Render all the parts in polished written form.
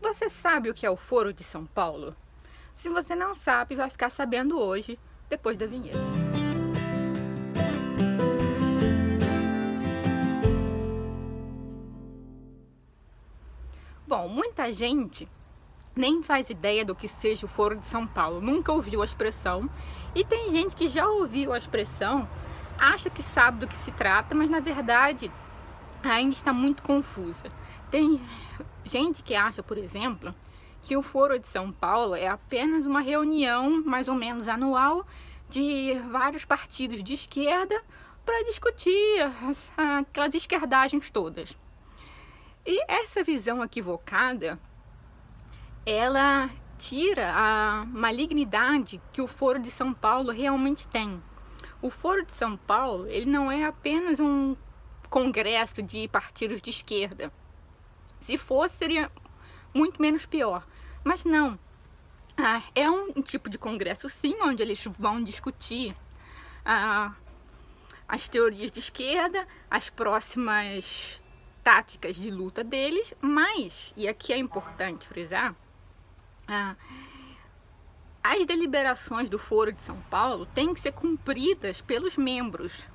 Você sabe o que é o Foro de São Paulo? Se você não sabe, vai ficar sabendo hoje, depois da vinheta. Bom, muita gente nem faz ideia do que seja o Foro de São Paulo, nunca ouviu a expressão, e tem gente que já ouviu a expressão, acha que sabe do que se trata, mas na verdade ainda está muito confusa. Tem gente que acha, por exemplo, que o Foro de São Paulo é apenas uma reunião mais ou menos anual de vários partidos de esquerda para discutir aquelas esquerdagens todas. E essa visão equivocada, ela tira a malignidade que o Foro de São Paulo realmente tem. O Foro de São Paulo, ele não é apenas um congresso de partidos de esquerda. Se fosse, seria muito menos pior. Mas não. É um tipo de congresso, sim, onde eles vão discutir as teorias de esquerda, as próximas táticas de luta deles, mas, e aqui é importante frisar, as deliberações do Foro de São Paulo têm que ser cumpridas pelos membros.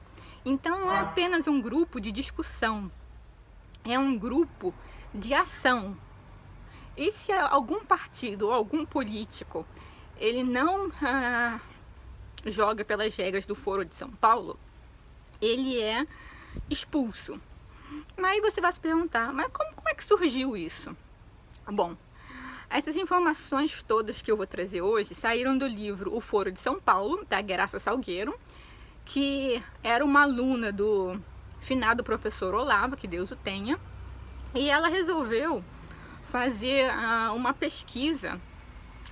Então não é apenas um grupo de discussão, é um grupo de ação. E se algum partido ou algum político ele não joga pelas regras do Foro de São Paulo, ele é expulso. Mas aí você vai se perguntar, mas como é que surgiu isso? Bom, essas informações todas que eu vou trazer hoje saíram do livro O Foro de São Paulo, da Graça Salgueiro, que era uma aluna do finado professor Olavo, que Deus o tenha, e ela resolveu fazer uma pesquisa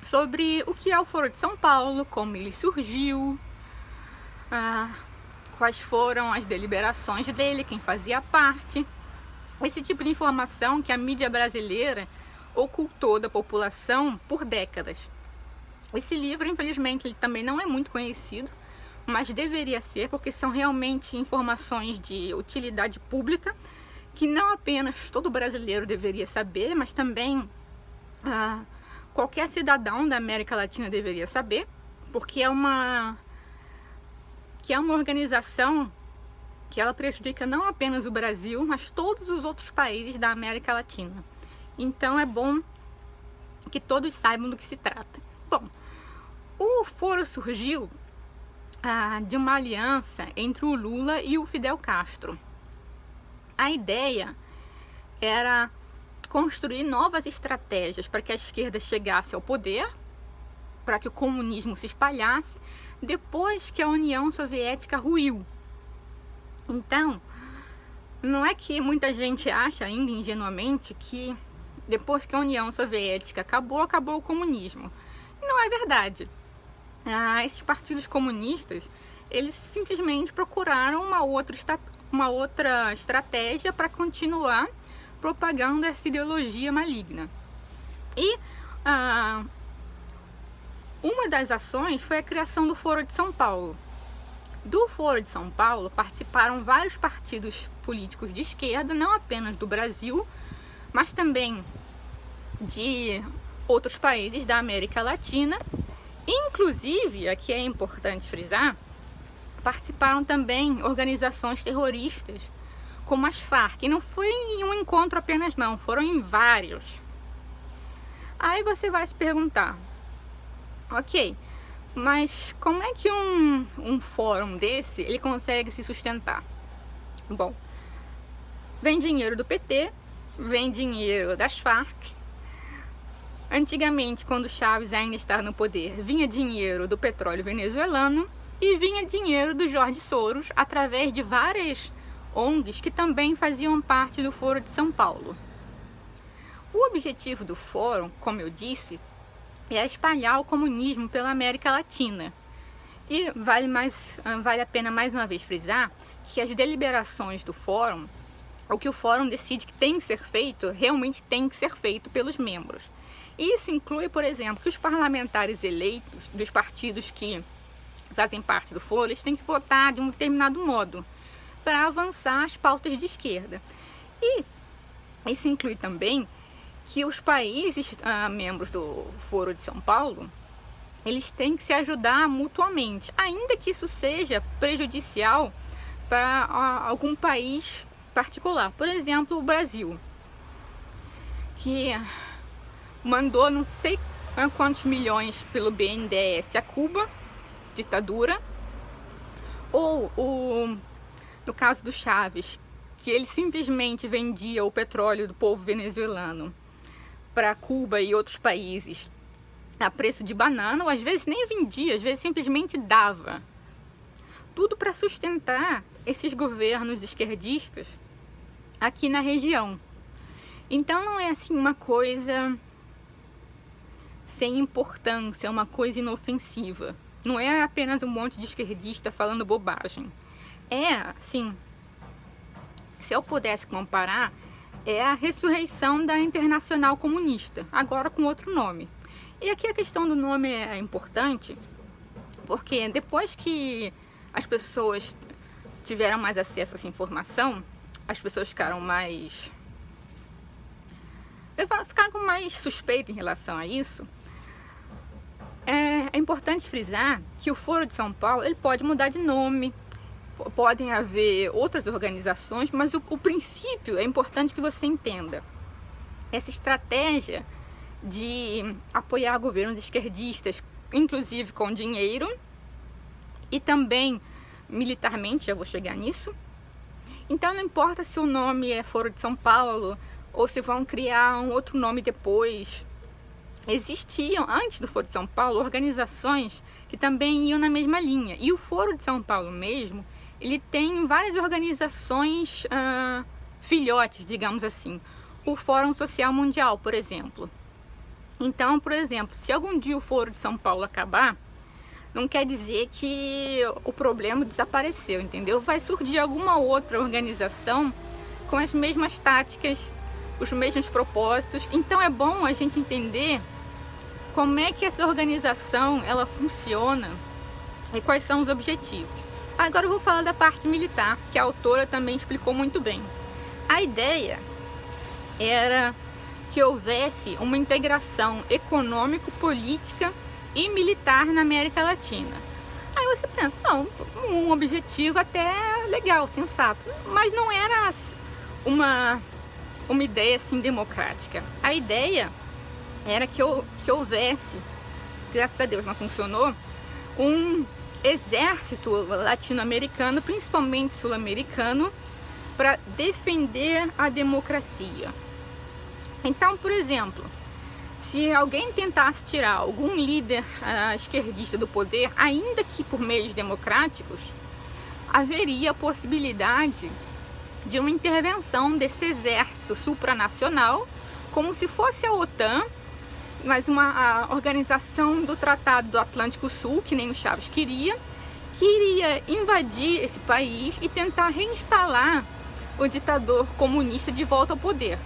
sobre o que é o Foro de São Paulo, como ele surgiu, quais foram as deliberações dele, quem fazia parte. Esse tipo de informação que a mídia brasileira ocultou da população por décadas. Esse livro, infelizmente, ele também não é muito conhecido, mas deveria ser, porque são realmente informações de utilidade pública, que não apenas todo brasileiro deveria saber, mas também qualquer cidadão da América Latina deveria saber, porque é uma organização que ela prejudica não apenas o Brasil, mas todos os outros países da América Latina. Então é bom que todos saibam do que se trata. Bom, o Foro surgiu de uma aliança entre o Lula e o Fidel Castro. A ideia era construir novas estratégias para que a esquerda chegasse ao poder, para que o comunismo se espalhasse, depois que a União Soviética ruiu. Então, não é que muita gente acha ainda ingenuamente que depois que a União Soviética acabou o comunismo. Não é verdade. Esses partidos comunistas, eles simplesmente procuraram uma outra estratégia para continuar propagando essa ideologia maligna. E uma das ações foi a criação do Foro de São Paulo. Do Foro de São Paulo participaram vários partidos políticos de esquerda, não apenas do Brasil, mas também de outros países da América Latina. Inclusive, aqui é importante frisar, participaram também organizações terroristas, como as Farc. E não foi em um encontro apenas não, foram em vários. Aí você vai se perguntar, ok, mas como é que um fórum desse, ele consegue se sustentar? Bom, vem dinheiro do PT, vem dinheiro das Farc. Antigamente, quando Chávez ainda estava no poder, vinha dinheiro do petróleo venezuelano e vinha dinheiro do Jorge Soros através de várias ONGs que também faziam parte do Foro de São Paulo. O objetivo do fórum, como eu disse, é espalhar o comunismo pela América Latina. E vale a pena mais uma vez frisar que as deliberações do fórum, o que o fórum decide que tem que ser feito, realmente tem que ser feito pelos membros. Isso inclui, por exemplo, que os parlamentares eleitos dos partidos que fazem parte do fórum, eles têm que votar de um determinado modo para avançar as pautas de esquerda. E isso inclui também que os países membros do Foro de São Paulo, eles têm que se ajudar mutuamente, ainda que isso seja prejudicial para algum país particular. Por exemplo, o Brasil, que mandou não sei quantos milhões pelo BNDES a Cuba, ditadura, ou no caso do Chaves, que ele simplesmente vendia o petróleo do povo venezuelano para Cuba e outros países a preço de banana, ou às vezes nem vendia, às vezes simplesmente dava. Tudo para sustentar esses governos esquerdistas aqui na região. Então não é assim uma coisa sem importância, uma coisa inofensiva. Não é apenas um monte de esquerdista falando bobagem. É, assim, se eu pudesse comparar, é a ressurreição da Internacional Comunista, agora com outro nome. E aqui a questão do nome é importante, porque depois que as pessoas tiveram mais acesso a essa informação, as pessoas ficaram mais suspeitas em relação a isso. É importante frisar que o Foro de São Paulo ele pode mudar de nome, podem haver outras organizações, mas o princípio é importante que você entenda. Essa estratégia de apoiar governos esquerdistas, inclusive com dinheiro, e também militarmente, já vou chegar nisso. Então não importa se o nome é Foro de São Paulo, ou se vão criar um outro nome depois. Existiam, antes do Foro de São Paulo, organizações que também iam na mesma linha. E o Foro de São Paulo mesmo, ele tem várias organizações filhotes, digamos assim. O Fórum Social Mundial, por exemplo. Então, por exemplo, se algum dia o Foro de São Paulo acabar, não quer dizer que o problema desapareceu, entendeu? Vai surgir alguma outra organização com as mesmas táticas, os mesmos propósitos. Então é bom a gente entender como é que essa organização ela funciona e quais são os objetivos. Agora eu vou falar da parte militar, que a autora também explicou muito bem. A ideia era que houvesse uma integração econômico, política e militar na América Latina. Aí você pensa, não, um objetivo até legal, sensato, mas não era uma ideia assim democrática. A ideia era que houvesse, graças a Deus não funcionou, um exército latino-americano, principalmente sul-americano, para defender a democracia. Então, por exemplo, se alguém tentasse tirar algum líder esquerdista do poder, ainda que por meios democráticos, haveria a possibilidade de uma intervenção desse exército supranacional, como se fosse a OTAN, mas uma organização do Tratado do Atlântico Sul, que nem o Chaves queria, que iria invadir esse país e tentar reinstalar o ditador comunista de volta ao poder.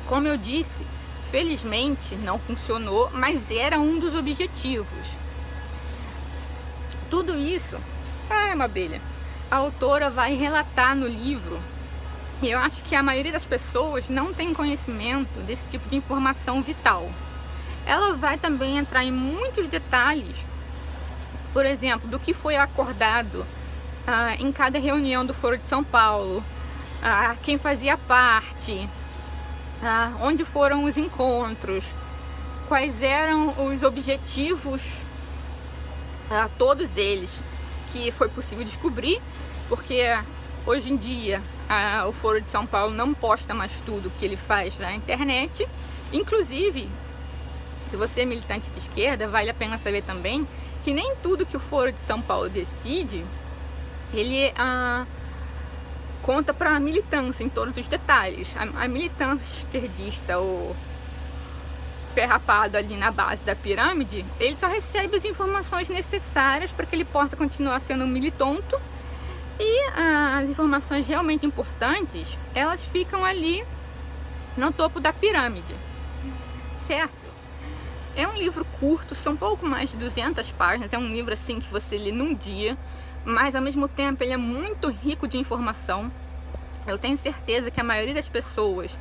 Como eu disse, felizmente não funcionou, mas era um dos objetivos. Tudo isso, uma abelha, a autora vai relatar no livro, e eu acho que a maioria das pessoas não tem conhecimento desse tipo de informação vital. Ela vai também entrar em muitos detalhes, por exemplo, do que foi acordado em cada reunião do Foro de São Paulo, quem fazia parte, onde foram os encontros, quais eram os objetivos, todos eles, que foi possível descobrir, porque hoje em dia o Foro de São Paulo não posta mais tudo que ele faz na internet. Inclusive, se você é militante de esquerda, vale a pena saber também que nem tudo que o Foro de São Paulo decide, ele conta para a militância em todos os detalhes. A militância esquerdista, o pé rapado ali na base da pirâmide, ele só recebe as informações necessárias para que ele possa continuar sendo um militonto, e as informações realmente importantes, elas ficam ali no topo da pirâmide, certo? É um livro curto, são pouco mais de 200 páginas, é um livro assim que você lê num dia, mas ao mesmo tempo ele é muito rico de informação. Eu tenho certeza que a maioria das pessoas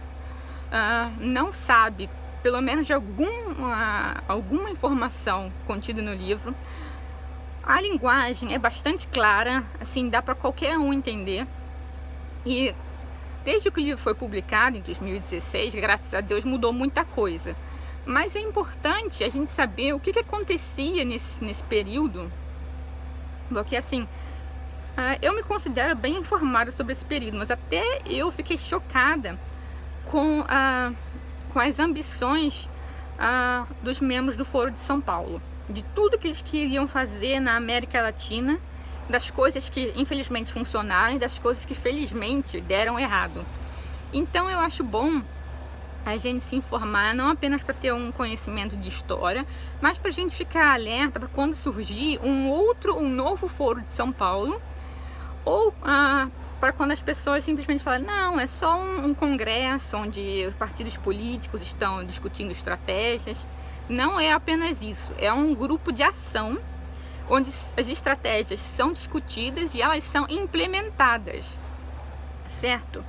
não sabe, pelo menos de alguma informação contida no livro, a linguagem é bastante clara, assim, dá para qualquer um entender. E desde que o livro foi publicado em 2016, graças a Deus, mudou muita coisa. Mas é importante a gente saber o que acontecia nesse período, porque assim, eu me considero bem informada sobre esse período, mas até eu fiquei chocada com as ambições dos membros do Foro de São Paulo, de tudo que eles queriam fazer na América Latina, das coisas que infelizmente funcionaram e das coisas que felizmente deram errado. Então eu acho bom a gente se informar, não apenas para ter um conhecimento de história, mas para a gente ficar alerta para quando surgir um novo Foro de São Paulo, ou para quando as pessoas simplesmente falam, não, é só um congresso onde os partidos políticos estão discutindo estratégias. Não é apenas isso, é um grupo de ação onde as estratégias são discutidas e elas são implementadas, certo?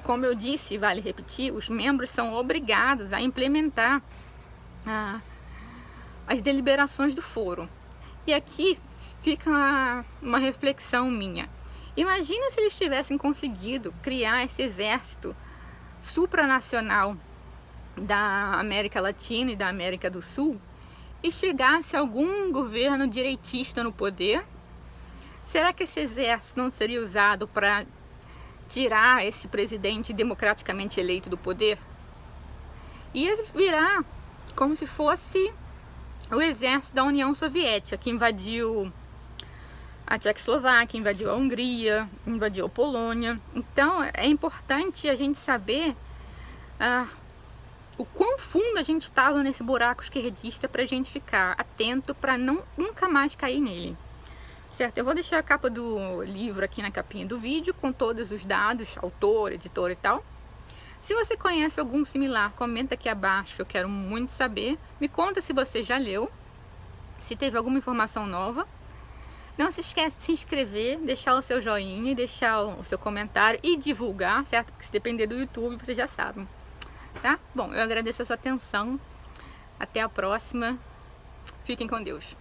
Como eu disse, vale repetir, os membros são obrigados a implementar as deliberações do foro. E aqui fica uma reflexão minha. Imagina se eles tivessem conseguido criar esse exército supranacional da América Latina e da América do Sul e chegasse algum governo direitista no poder. Será que esse exército não seria usado para tirar esse presidente democraticamente eleito do poder? Ia virar como se fosse o exército da União Soviética, que invadiu a Tchecoslováquia, invadiu a Hungria, invadiu a Polônia. Então é importante a gente saber o quão fundo a gente estava nesse buraco esquerdista para a gente ficar atento para nunca mais cair nele. Certo? Eu vou deixar a capa do livro aqui na capinha do vídeo, com todos os dados, autor, editor e tal. Se você conhece algum similar, comenta aqui abaixo, que eu quero muito saber. Me conta se você já leu, se teve alguma informação nova. Não se esquece de se inscrever, deixar o seu joinha, deixar o seu comentário e divulgar, certo? Porque se depender do YouTube, vocês já sabem, tá? Bom, eu agradeço a sua atenção. Até a próxima. Fiquem com Deus.